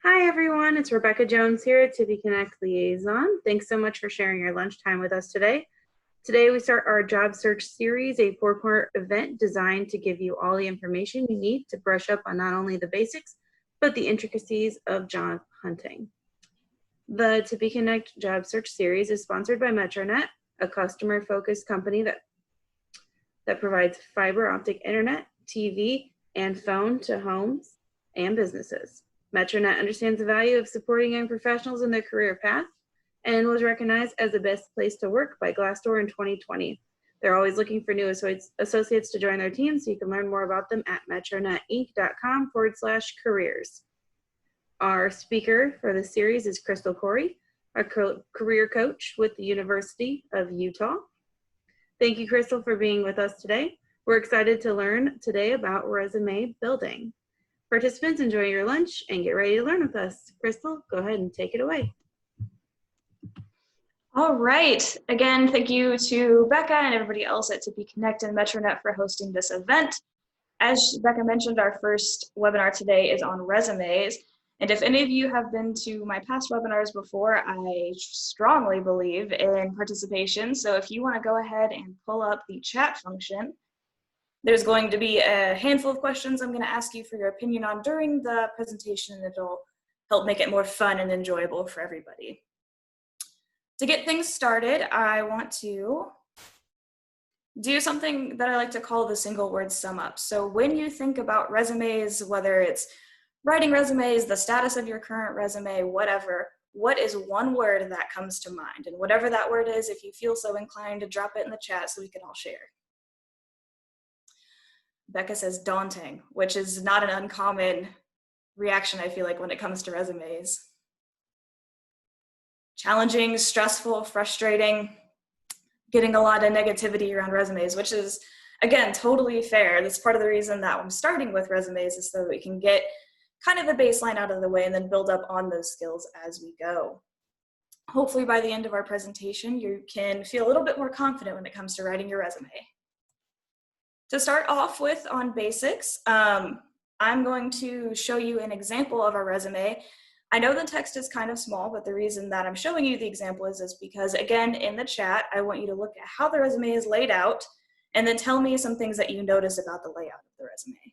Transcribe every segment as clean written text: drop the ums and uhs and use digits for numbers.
Hi everyone, it's Rebecca Jones here, Tippy Connect Liaison. Thanks so much for sharing your lunchtime with us today. Today we start our job search series, a 4-part event designed to give you all the information you need to brush up on not only the basics, but the intricacies of job hunting. The Tippy Connect job search series is sponsored by Metronet, a customer-focused company that provides fiber optic internet, TV, and phone to homes and businesses. Metronet understands the value of supporting young professionals in their career path and was recognized as the best place to work by Glassdoor in 2020. They're always looking for new associates to join their team, so you can learn more about them at metronetinc.com/careers. Our speaker for the series is Cory, a career coach with the University of Utah. Thank you, Crystal, for being with us today. We're excited to learn today about resume building. Participants, enjoy your lunch and get ready to learn with us. Crystal, go ahead and take it away. All right. Again, thank you to Becca and everybody else at Tippy Connect and Metronet for hosting this event. As Becca mentioned, our first webinar today is on resumes. And if any of you have been to my past webinars before, I strongly believe in participation. So if you want to go ahead and pull up the chat function, there's going to be a handful of questions I'm going to ask you for your opinion on during the presentation, and it'll help make it more fun and enjoyable for everybody. To get things started, I want to do something that I like to call the single word sum up. So when you think about resumes, whether it's writing resumes, the status of your current resume, whatever, what is one word that comes to mind? And whatever that word is, if you feel so inclined to drop it in the chat so we can all share. Becca says daunting, which is not an uncommon reaction, I feel like, when it comes to resumes. Challenging, stressful, frustrating, getting a lot of negativity around resumes, which is, again, totally fair. That's part of the reason that I'm starting with resumes, is so that we can get kind of the baseline out of the way and then build up on those skills as we go. Hopefully by the end of our presentation, you can feel a little bit more confident when it comes to writing your resume. To start off with on basics, I'm going to show you an example of our resume. I know the text is kind of small, but the reason that I'm showing you the example is because, again, in the chat, I want you to look at how the resume is laid out and then tell me some things that you notice about the layout of the resume.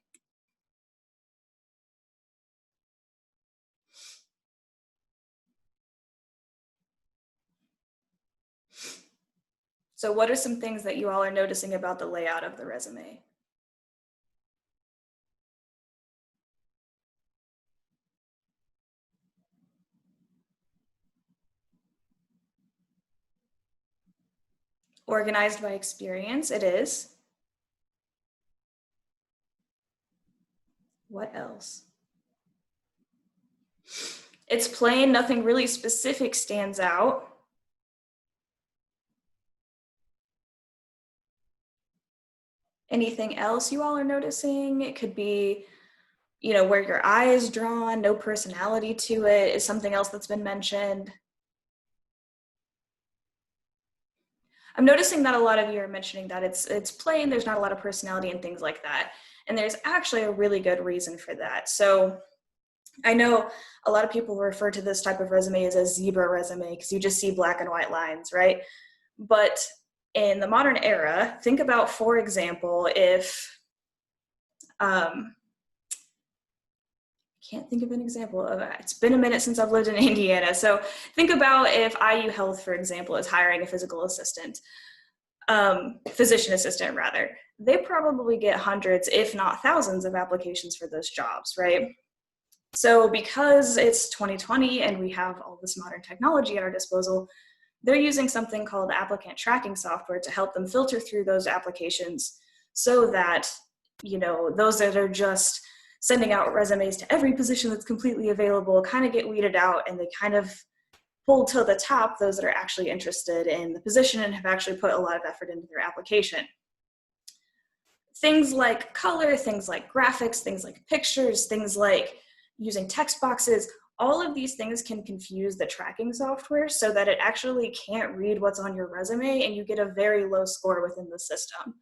So what are some things that you all are noticing about the layout of the resume? Organized by experience, it is. What else? It's plain, nothing really specific stands out. Anything else you all are noticing? It could be, you know, where your eye is drawn, no personality to it, is something else that's been mentioned. I'm noticing that a lot of you are mentioning that it's plain, there's not a lot of personality and things like that. And there's actually a really good reason for that. So I know a lot of people refer to this type of resume as a zebra resume because you just see black and white lines, right? But in the modern era, think about, for example, if, can't think of an example of it. It's been a minute since I've lived in Indiana. So think about if IU Health, for example, is hiring a physical assistant, physician assistant rather. They probably get hundreds, if not thousands, of applications for those jobs, right? So because it's 2020 and we have all this modern technology at our disposal, they're using something called Applicant Tracking Software to help them filter through those applications so that, you know, those that are just sending out resumes to every position that's completely available kind of get weeded out, and they kind of pull to the top those that are actually interested in the position and have actually put a lot of effort into their application. Things like color, things like graphics, things like pictures, things like using text boxes, all of these things can confuse the tracking software so that it actually can't read what's on your resume and you get a very low score within the system.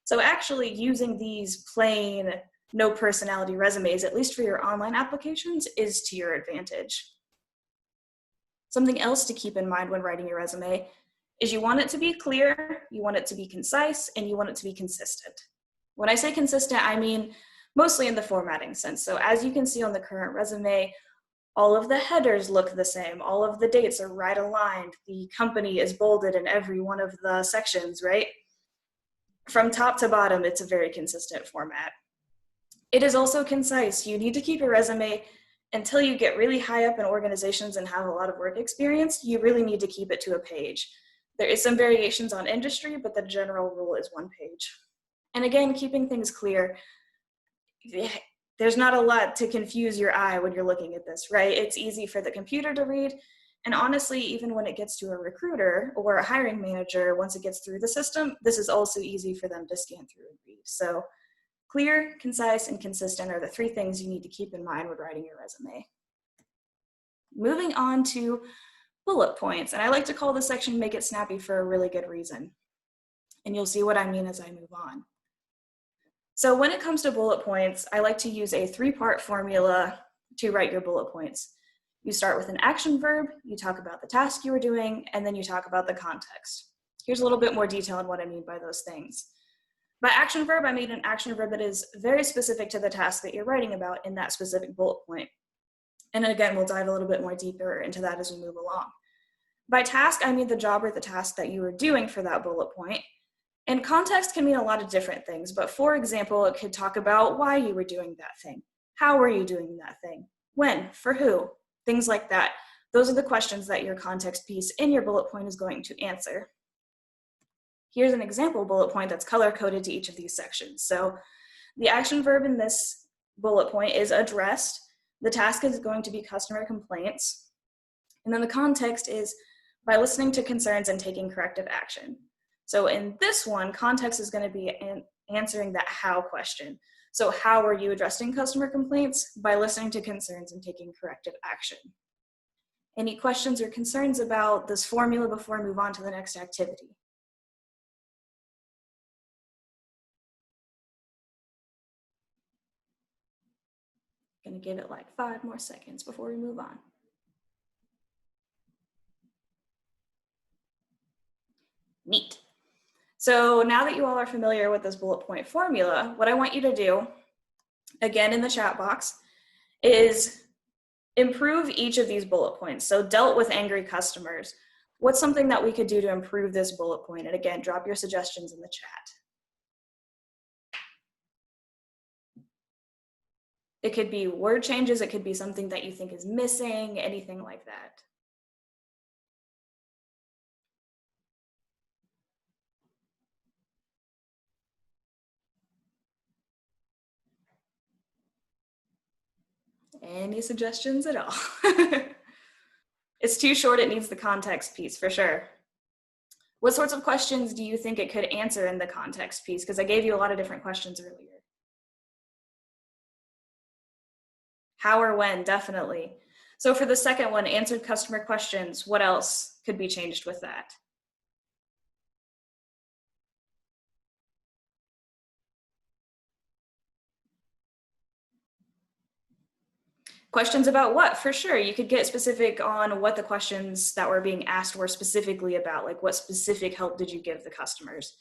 So actually using these plain, no personality resumes, at least for your online applications, is to your advantage. Something else to keep in mind when writing your resume is you want it to be clear, you want it to be concise, and you want it to be consistent. When I say consistent, I mean mostly in the formatting sense. So as you can see on the current resume, all of the headers look the same, all of the dates are right aligned, the company is bolded in every one of the sections, right? From top to bottom, it's a very consistent format. It is also concise. You need to keep your resume until you get really high up in organizations and have a lot of work experience. You really need to keep it to a page. There is some variations on industry, but the general rule is 1 page. And again, keeping things clear. There's not a lot to confuse your eye when you're looking at this, right? It's easy for the computer to read. And honestly, even when it gets to a recruiter or a hiring manager, once it gets through the system, this is also easy for them to scan through and read. So clear, concise, and consistent are the 3 things you need to keep in mind when writing your resume. Moving on to bullet points. And I like to call this section Make It Snappy for a really good reason. And you'll see what I mean as I move on. So when it comes to bullet points, I like to use a 3-part formula to write your bullet points. You start with an action verb, you talk about the task you were doing, and then you talk about the context. Here's a little bit more detail on what I mean by those things. By action verb, I mean an action verb that is very specific to the task that you're writing about in that specific bullet point. And again, we'll dive a little bit more deeper into that as we move along. By task, I mean the job or the task that you were doing for that bullet point. And context can mean a lot of different things, but for example, it could talk about why you were doing that thing. How were you doing that thing? When? For who? Things like that. Those are the questions that your context piece in your bullet point is going to answer. Here's an example bullet point that's color-coded to each of these sections. So the action verb in this bullet point is addressed. The task is going to be customer complaints. And then the context is by listening to concerns and taking corrective action. So in this one, context is going to be answering that how question. So how are you addressing customer complaints? By listening to concerns and taking corrective action. Any questions or concerns about this formula before I move on to the next activity? Going to give it like 5 more seconds before we move on. Neat. So now that you all are familiar with this bullet point formula, what I want you to do, again in the chat box, is improve each of these bullet points. So dealt with angry customers. What's something that we could do to improve this bullet point? And again, drop your suggestions in the chat. It could be word changes. It could be something that you think is missing, anything like that. Any suggestions at all? It's too short, it needs the context piece for sure. What sorts of questions do you think it could answer in the context piece? Because I gave you a lot of different questions earlier. How or when, definitely. So for the second one, answered customer questions, what else could be changed with that? Questions about what? For sure, you could get specific on what the questions that were being asked were specifically about, like what specific help did you give the customers?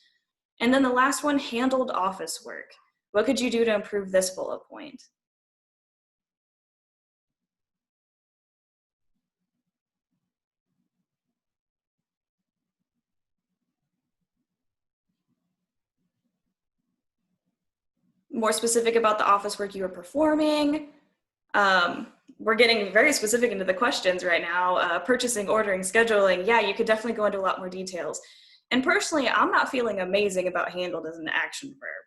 And then the last one, handled office work. What could you do to improve this bullet point? More specific about the office work you were performing. We're getting very specific into the questions right now. Purchasing, ordering, scheduling. Yeah, you could definitely go into a lot more details. And personally, I'm not feeling amazing about handled as an action verb.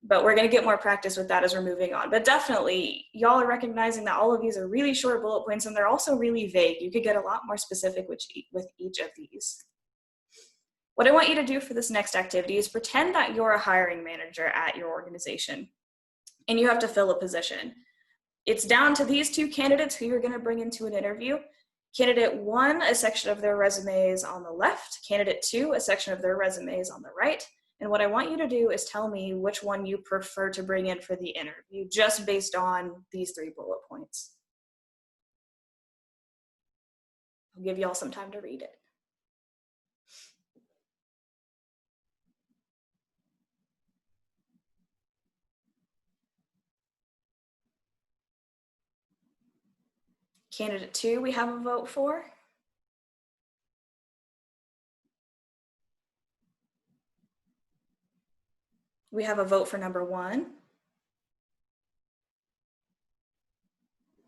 But we're going to get more practice with that as we're moving on. But definitely, y'all are recognizing that all of these are really short bullet points and they're also really vague. You could get a lot more specific with each of these. What I want you to do for this next activity is pretend that you're a hiring manager at your organization and you have to fill a position. It's down to these 2 candidates who you're going to bring into an interview. Candidate 1, a section of their resume is on the left. Candidate 2, a section of their resume is on the right. And what I want you to do is tell me which one you prefer to bring in for the interview, just based on these 3 bullet points. I'll give y'all some time to read it. Candidate 2, we have a vote for. We have a vote for number 1.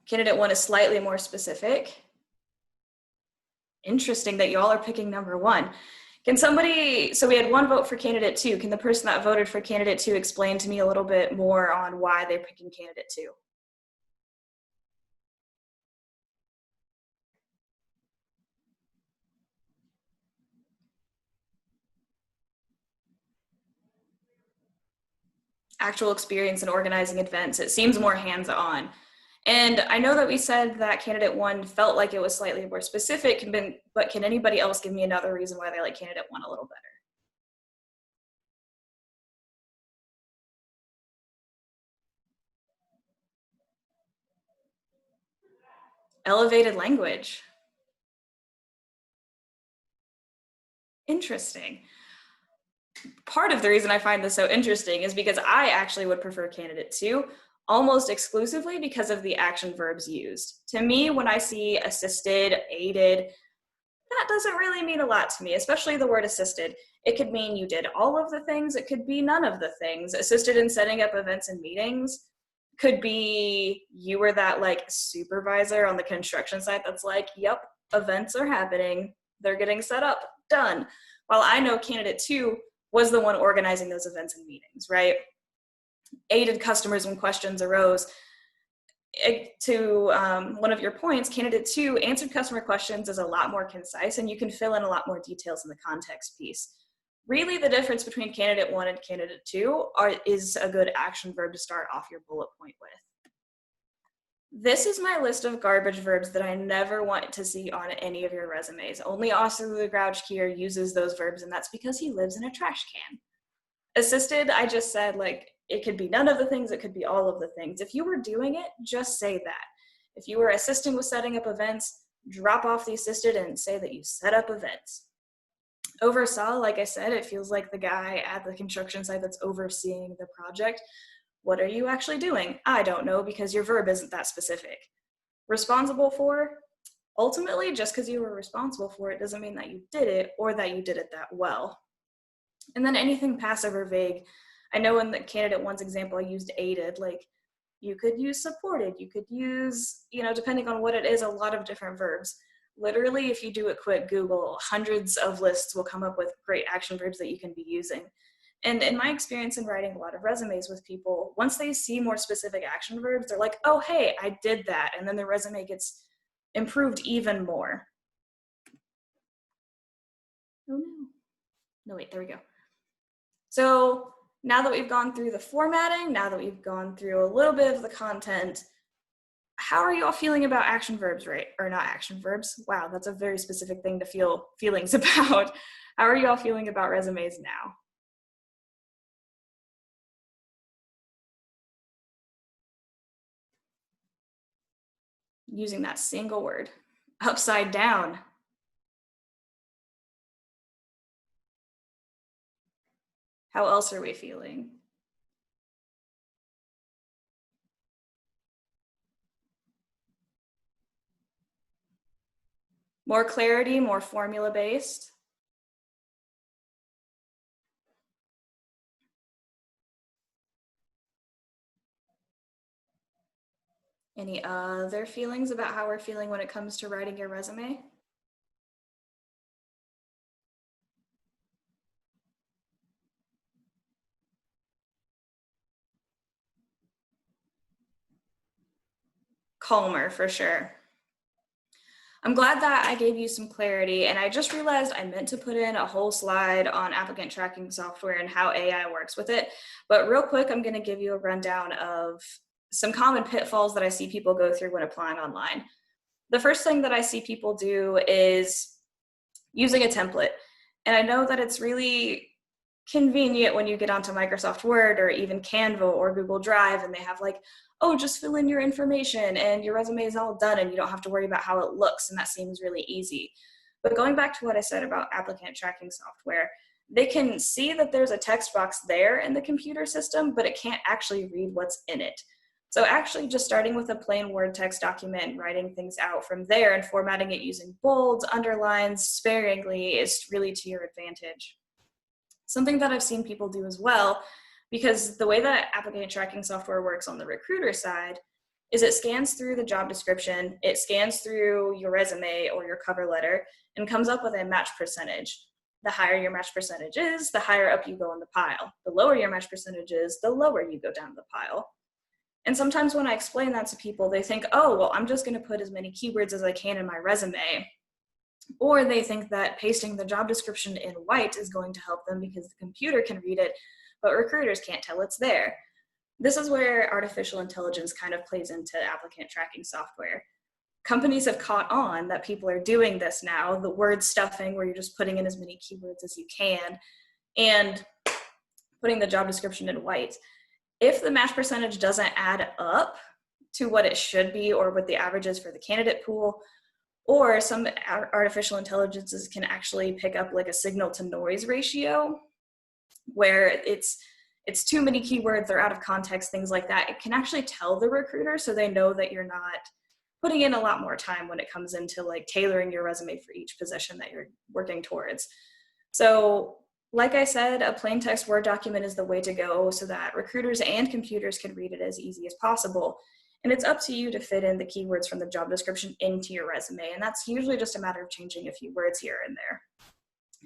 Candidate 1 is slightly more specific. Interesting that y'all are picking number 1. Can somebody, so we had 1 vote for candidate 2. Can the person that voted for candidate 2 explain to me a little bit more on why they're picking candidate 2? Actual experience in organizing events. It seems more hands-on. And I know that we said that candidate 1 felt like it was slightly more specific, but can anybody else give me another reason why they like candidate 1 a little better? Elevated language. Interesting. Part of the reason I find this so interesting is because I actually would prefer candidate 2 almost exclusively because of the action verbs used. To me, when I see assisted, aided, that doesn't really mean a lot to me, especially the word assisted. It could mean you did all of the things. It could be none of the things. Assisted in setting up events and meetings could be you were that like supervisor on the construction site that's like, yep, events are happening. They're getting set up, done. While I know candidate 2 was the one organizing those events and meetings, right? Aided customers when questions arose. To one of your points, candidate 2 answered customer questions is a lot more concise, and you can fill in a lot more details in the context piece. Really, the difference between candidate 1 and candidate 2 is a good action verb to start off your bullet point with. This is my list of garbage verbs that I never want to see on any of your resumes. Only Oscar the Grouch here uses those verbs, and that's because he lives in a trash can. Assisted, I just said, like, it could be none of the things, it could be all of the things. If you were doing it, just say that. If you were assisting with setting up events, drop off the assisted and say that you set up events. Oversaw, like I said, it feels like the guy at the construction site that's overseeing the project. What are you actually doing? I don't know, because your verb isn't that specific. Responsible for, ultimately, just because you were responsible for it doesn't mean that you did it or that you did it that well. And then anything passive or vague. I know in the candidate 1's example, I used aided, like you could use supported, you could use, depending on what it is, a lot of different verbs. Literally, if you do a quick Google, hundreds of lists will come up with great action verbs that you can be using. And in my experience in writing a lot of resumes with people, once they see more specific action verbs, they're like, oh, hey, I did that. And then the resume gets improved even more. Oh, no. No, wait, there we go. So now that we've gone through the formatting, now that we've gone through a little bit of the content, how are you all feeling about action verbs, right? Or not action verbs? Wow, that's a very specific thing to feel feelings about. How are you all feeling about resumes now? Using that single word, upside down. How else are we feeling? More clarity, more formula-based. Any other feelings about how we're feeling when it comes to writing your resume? Calmer, for sure. I'm glad that I gave you some clarity, and I just realized I meant to put in a whole slide on applicant tracking software and how AI works with it. But real quick, I'm going to give you a rundown of some common pitfalls that I see people go through when applying online. The first thing that I see people do is using a template. And I know that it's really convenient when you get onto Microsoft Word or even Canva or Google Drive, and they have like, oh, just fill in your information and your resume is all done and you don't have to worry about how it looks, and that seems really easy. But going back to what I said about applicant tracking software, they can see that there's a text box there in the computer system, but it can't actually read what's in it. So actually just starting with a plain Word text document, writing things out from there and formatting it using bolds, underlines sparingly is really to your advantage. Something that I've seen people do as well, because the way that applicant tracking software works on the recruiter side is it scans through the job description, it scans through your resume or your cover letter, and comes up with a match percentage. The higher your match percentage is, the higher up you go in the pile. The lower your match percentage is, the lower you go down the pile. And sometimes when I explain that to people, they think, oh, well, I'm just going to put as many keywords as I can in my resume. Or they think that pasting the job description in white is going to help them because the computer can read it, but recruiters can't tell it's there. This is where artificial intelligence kind of plays into applicant tracking software. Companies have caught on that people are doing this now, the word stuffing, where you're just putting in as many keywords as you can and putting the job description in white. If the match percentage doesn't add up to what it should be or what the average is for the candidate pool, or some artificial intelligences can actually pick up like a signal to noise ratio where it's too many keywords, they're out of context, things like that. It can actually tell the recruiter so they know that you're not putting in a lot more time when it comes into like tailoring your resume for each position that you're working towards. So like I said, a plain text Word document is the way to go so that recruiters and computers can read it as easy as possible. And it's up to you to fit in the keywords from the job description into your resume. And that's usually just a matter of changing a few words here and there.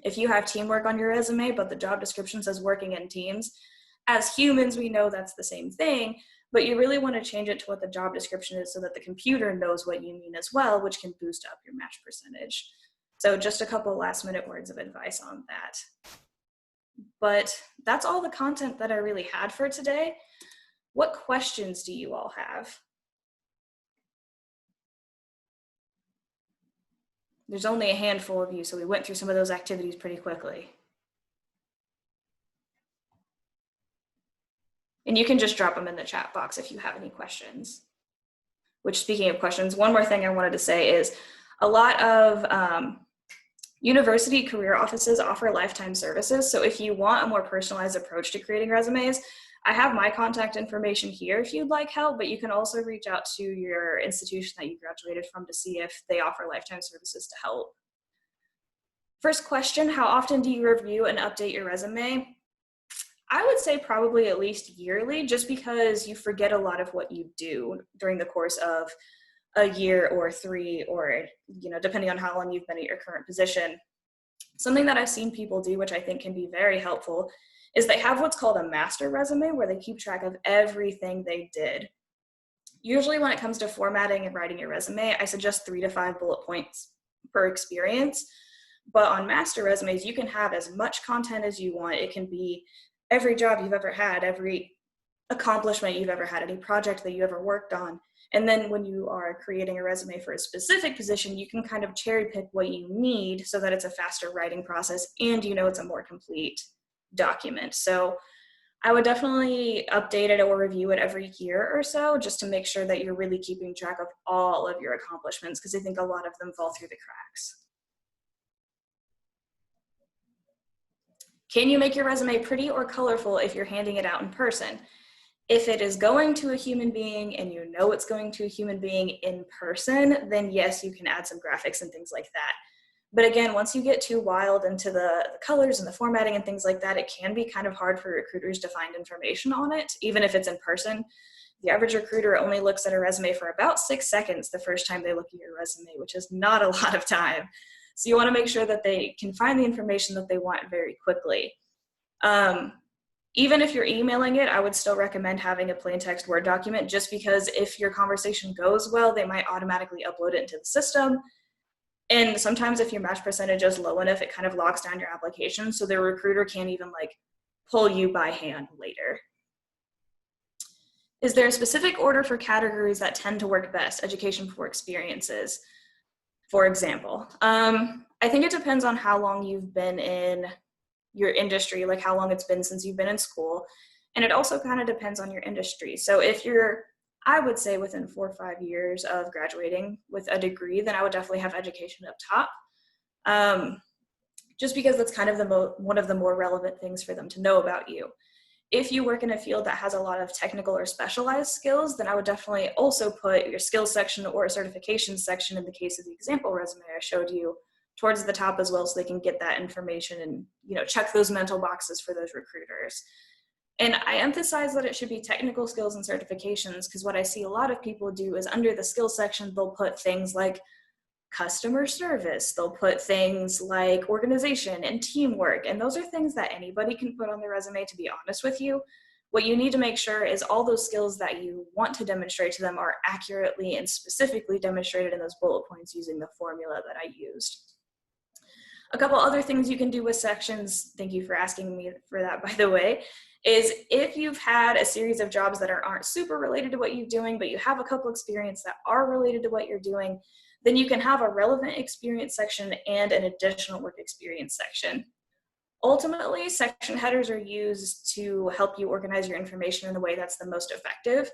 If you have teamwork on your resume, but the job description says working in teams, as humans, we know that's the same thing, but you really want to change it to what the job description is so that the computer knows what you mean as well, which can boost up your match percentage. So just a couple last minute words of advice on that. But that's all the content that I really had for today. What questions do you all have? There's only a handful of you, so we went through some of those activities pretty quickly. And you can just drop them in the chat box if you have any questions. Which, speaking of questions, one more thing I wanted to say is a lot of university career offices offer lifetime services. So if you want a more personalized approach to creating resumes, I have my contact information here if you'd like help, but you can also reach out to your institution that you graduated from to see if they offer lifetime services to help. First question, how often do you review and update your resume? I would say probably at least yearly, just because you forget a lot of what you do during the course of a year or 3, or, depending on how long you've been at your current position. Something that I've seen people do, which I think can be very helpful, is they have what's called a master resume where they keep track of everything they did. Usually when it comes to formatting and writing your resume, I suggest 3 to 5 bullet points per experience. But on master resumes, you can have as much content as you want. It can be every job you've ever had, every accomplishment you've ever had, any project that you ever worked on. And then when you are creating a resume for a specific position, you can kind of cherry pick what you need so that it's a faster writing process and it's a more complete document. So I would definitely update it or review it every year or so, just to make sure that you're really keeping track of all of your accomplishments, because I think a lot of them fall through the cracks. Can you make your resume pretty or colorful if you're handing it out in person? If it is going to a human being and you know it's going to a human being in person, then yes, you can add some graphics and things like that. But again, once you get too wild into the colors and the formatting and things like that, it can be kind of hard for recruiters to find information on it, even if it's in person. The average recruiter only looks at a resume for about 6 seconds the first time they look at your resume, which is not a lot of time. So you want to make sure that they can find the information that they want very quickly. Even if you're emailing it, I would still recommend having a plain text Word document, just because if your conversation goes well, they might automatically upload it into the system. And sometimes if your match percentage is low enough, it kind of locks down your application, so the recruiter can't even pull you by hand later. Is there a specific order for categories that tend to work best? Education before experiences, for example. I think it depends on how long you've been in your industry, like how long it's been since you've been in school. And it also kind of depends on your industry. So if you're, I would say within 4 or 5 years of graduating with a degree, then I would definitely have education up top. Just because that's kind of one of the more relevant things for them to know about you. If you work in a field that has a lot of technical or specialized skills, then I would definitely also put your skills section or certification section, in the case of the example resume I showed you, towards the top as well, so they can get that information and, you know, check those mental boxes for those recruiters. And I emphasize that it should be technical skills and certifications, because what I see a lot of people do is under the skills section, they'll put things like customer service, they'll put things like organization and teamwork, and those are things that anybody can put on their resume, to be honest with you. What you need to make sure is all those skills that you want to demonstrate to them are accurately and specifically demonstrated in those bullet points using the formula that I used. A couple other things you can do with sections, thank you for asking me for that, by the way, is if you've had a series of jobs that aren't super related to what you're doing, but you have a couple experience that are related to what you're doing, then you can have a relevant experience section and an additional work experience section. Ultimately, section headers are used to help you organize your information in the way that's the most effective.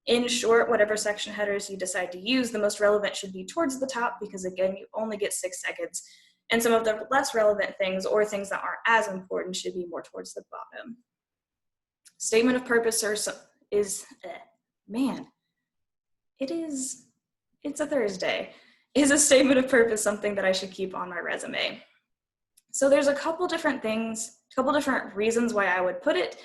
In short, whatever section headers you decide to use, the most relevant should be towards the top, because again, you only get 6 seconds. And some of the less relevant things, or things that aren't as important, should be more towards the bottom. Statement of purpose it's a Thursday. Is a statement of purpose something that I should keep on my resume? So there's a couple different reasons why I would put it,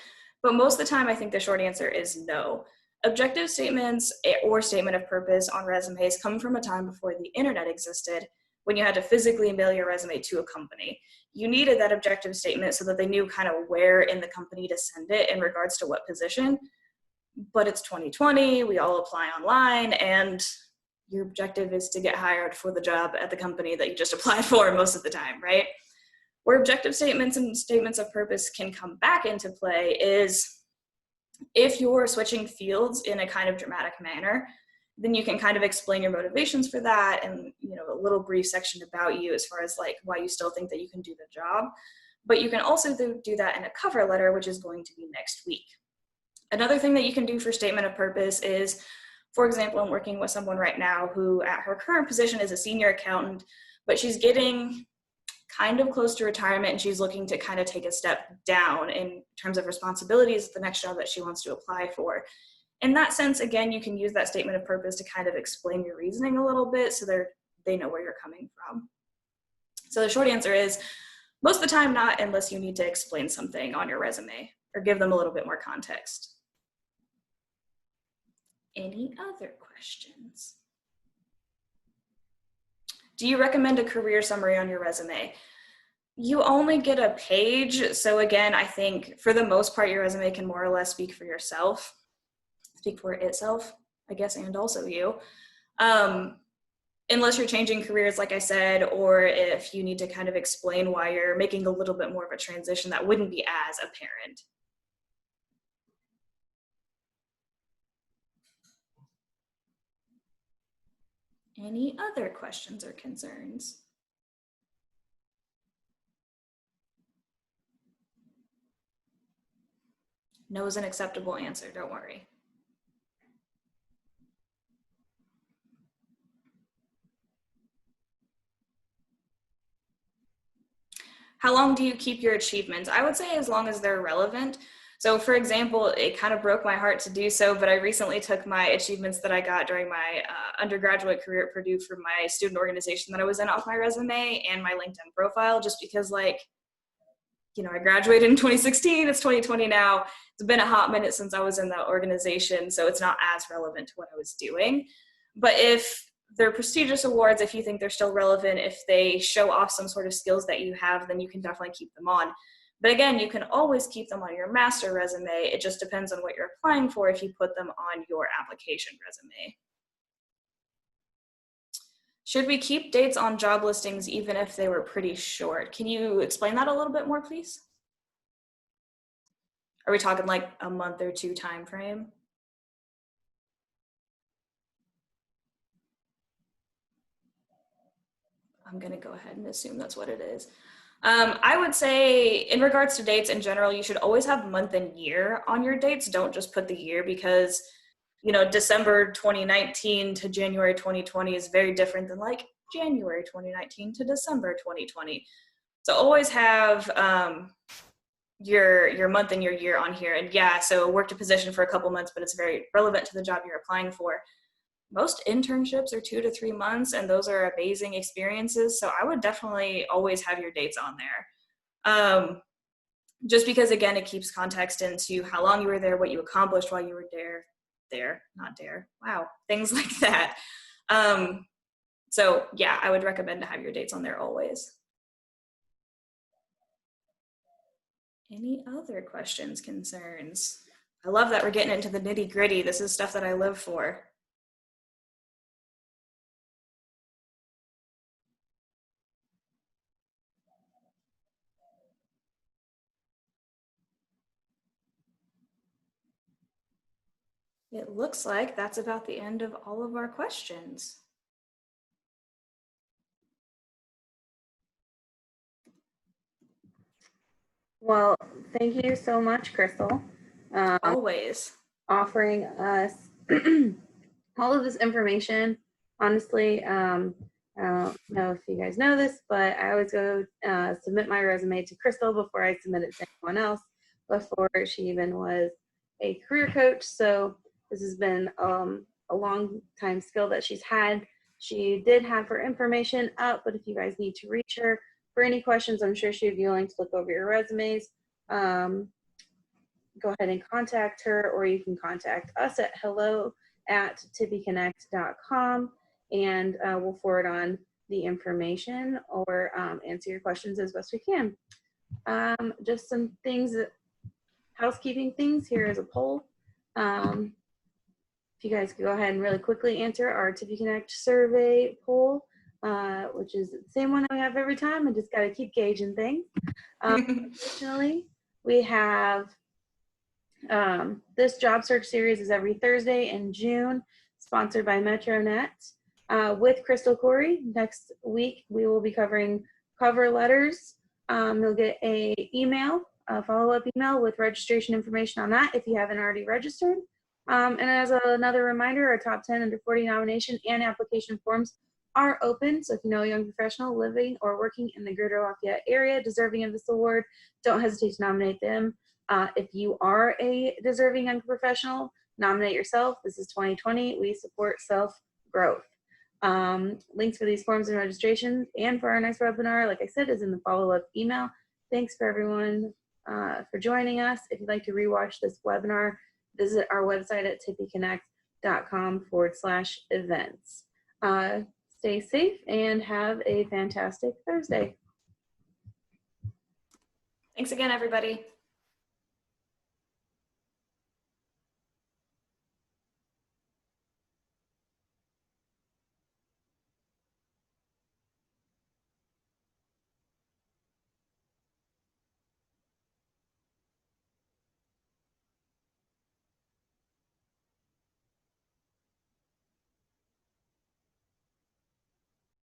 but most of the time I think the short answer is no. Objective statements or statement of purpose on resumes come from a time before the internet existed, when you had to physically mail your resume to a company. You needed that objective statement so that they knew kind of where in the company to send it in regards to what position. But it's 2020, we all apply online, and your objective is to get hired for the job at the company that you just applied for most of the time, right? Where objective statements and statements of purpose can come back into play is if you're switching fields in a kind of dramatic manner, then you can kind of explain your motivations for that, and, you know, a little brief section about you as far as like why you still think that you can do the job. But you can also do that in a cover letter, which is going to be next week. Another thing that you can do for statement of purpose is, for example, I'm working with someone right now who at her current position is a senior accountant, but she's getting kind of close to retirement, and she's looking to kind of take a step down in terms of responsibilities at the next job that she wants to apply for. In that sense, again, you can use that statement of purpose to kind of explain your reasoning a little bit so they know where you're coming from. So the short answer is, most of the time not, unless you need to explain something on your resume or give them a little bit more context. Any other questions? Do you recommend a career summary on your resume? You only get a page, so again, I think for the most part, your resume can more or less speak for itself, I guess, and also you. Unless you're changing careers, like I said, or if you need to kind of explain why you're making a little bit more of a transition that wouldn't be as apparent. Any other questions or concerns? No is an acceptable answer, don't worry. How long do you keep your achievements? I would say as long as they're relevant. So for example, it kind of broke my heart to do so, but I recently took my achievements that I got during my undergraduate career at Purdue for my student organization that I was in off my resume and my LinkedIn profile, just because, like, you know, I graduated in 2016, it's 2020 now. It's been a hot minute since I was in that organization, so it's not as relevant to what I was doing. But if they're prestigious awards, if you think they're still relevant, if they show off some sort of skills that you have, then you can definitely keep them on. But again, you can always keep them on your master resume. It just depends on what you're applying for if you put them on your application resume. Should we keep dates on job listings even if they were pretty short? Can you explain that a little bit more, please? Are we talking like a month or two time frame? I'm gonna go ahead and assume that's what it is. I would say in regards to dates in general, you should always have month and year on your dates. Don't just put the year, because, you know, December 2019 to January 2020 is very different than like January 2019 to December 2020. So always have your month and your year on here. And yeah, so worked a position for a couple months, but it's very relevant to the job you're applying for. Most internships are 2 to 3 months, and those are amazing experiences. So I would definitely always have your dates on there. Just because, again, it keeps context into how long you were there, what you accomplished while you were wow, things like that. So yeah, I would recommend to have your dates on there always. Any other questions, concerns? I love that we're getting into the nitty gritty. This is stuff that I live for. It looks like that's about the end of all of our questions. Well, thank you so much, Crystal. Always. Offering us all of this information. Honestly, I don't know if you guys know this, but I always go submit my resume to Crystal before I submit it to anyone else, before she even was a career coach. So this has been a long time skill that she's had. She did have her information up, but if you guys need to reach her for any questions, I'm sure she'd be willing to look over your resumes. Go ahead and contact her, or you can contact us at hello@tippyconnect.com, and we'll forward on the information or answer your questions as best we can. Just some things, housekeeping things. Here is a poll. If you guys could go ahead and really quickly answer our Tippy Connect survey poll, which is the same one that we have every time. I just got to keep gauging things. Additionally, we have this job search series is every Thursday in June, sponsored by MetroNet with Crystal Cory. Next week, we will be covering cover letters. You'll get a follow-up email with registration information on that if you haven't already registered. And as another reminder, our top 10 under 40 nomination and application forms are open. So if you know a young professional living or working in the greater Lafayette area deserving of this award, don't hesitate to nominate them. If you are a deserving young professional, nominate yourself. This is 2020. We support self-growth. Links for these forms and registrations and for our next webinar, like I said, is in the follow-up email. Thanks for everyone for joining us. If you'd like to rewatch this webinar, visit our website at tippyconnect.com/events. Stay safe and have a fantastic Thursday. Thanks again, everybody.